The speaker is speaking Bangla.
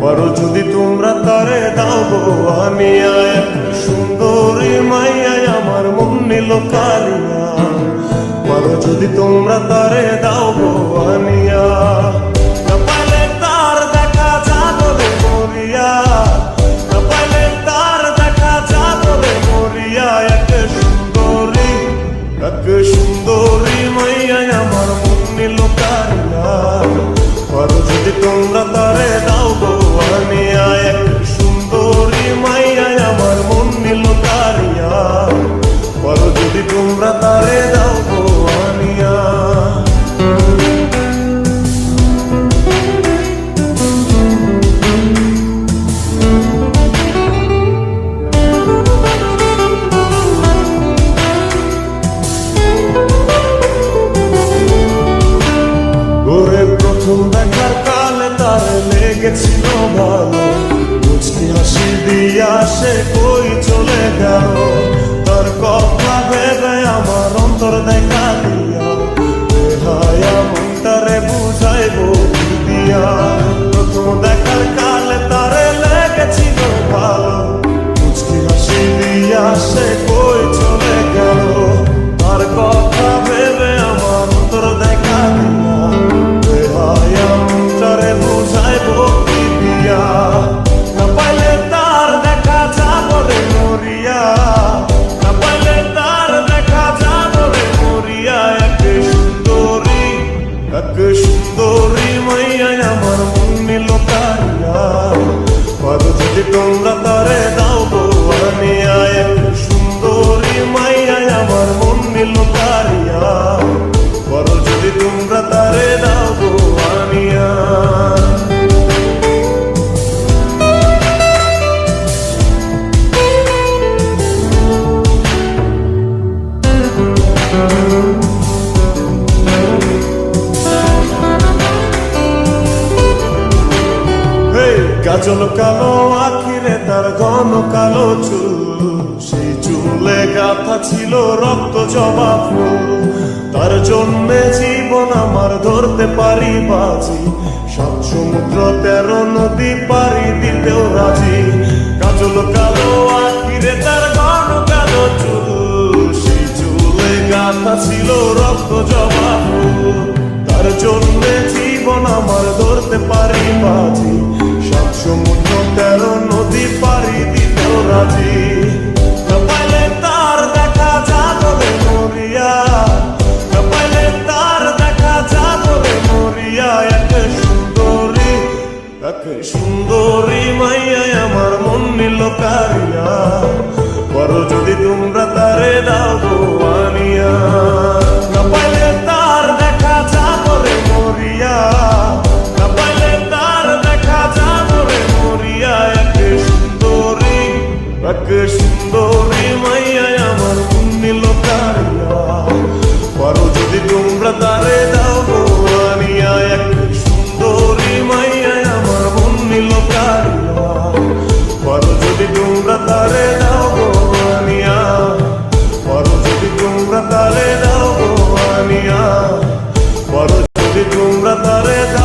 পারো যদি তোমরা তারে দাও গো আনিয়া, এক সুন্দরী মাইয়া আমার মন নিল কালিয়া। পারো যদি তোমরা তারে দাও গো আনিয়া, না পাইলে তার দেখা যাবে মরিয়া, না পাইলে তার দেখা যাবে মরিয়া। এক সুন্দরী মাইয়া আমার মন নিল কালিয়া। পারো যদি তোমরা তারে দাও গো আনিয়া, এক সুন্দরী মাইয়া আমার মন নিল কালিয়া। পারো যদি তোমরা তারে দাও গো আনিয়া। প্রথম দেখার কালে তার লেগেছিল ভালো, মুচকি হাসি দিয়া সে কই চলে গেল। তার কথা ভেবে আমার অন্তর দেখা দিয়া, হায়া মনটারে বুঝাইবো দিয়া। প্রথম দেখার কালে তার লেগেছিল ভালো, মুচকি হাসি দিয়া সে কই চলে গেল। তার কথা ভেবে আমার অন্তর দেখা দিয়া, বুঝাইবো কি দিয়া। না পাইলে তার দেখা যাবে মরিয়া, না পাইলে তার দেখা যাবে মরিয়া। এক সুন্দরী মাইয়া আমার মন নিল কালিয়া। পারো যদি তোমরা তারে দাও গো আনিয়া, এক সুন্দরী মাইয়া আমার মন নিল কালিয়া। পারো যদি তোমরা তারে দাও গো আনিয়া। কাজল কালো আখিরে তার ঘন কালো চুল, সেই চুলে গাথা ছিল রক্ত জবা ফুল। তার জন্যে জীবন আমার ধরতে পারি বাজি, 7 সমুদ্র 13 নদী পারি দিতেও রাজি। কাজল কালো আখিরে তার ঘন কালো চুল, সেই চুলে গাথা ছিল রক্ত জবা ফুল। তার জন্যে জীবন আমার ধরতে পারি বাজি, 7 সমুদ্র 13 নদী পারি দিতেও রাজি। না পাইলে তার দেখা যাবে মরিয়া, না পাইলে তার দেখা যাবে মরিয়া। এক সুন্দরী মাইয়া আমার মন নিল কালিয়া। পারো যদি তোমরা তারে দাও গো আনিয়া, না পাইলে তার দেখা যাবে মরিয়া, না পাইলে তার দেখা যাবে মরিয়া। এক সুন্দরী মাইয়া আমার মন নিল কালিয়া। পারো যদি তোমরা তারে দাও গো আনিয়া, এক সুন্দরী মাইয়া আমার মন নিল কালিয়া। পারো যদি তোমরা তারে দাও গো আনিয়া, পারো যদি তোমরা তারে দাও গো আনিয়া। পারো যদি তোমরা তারে দাও।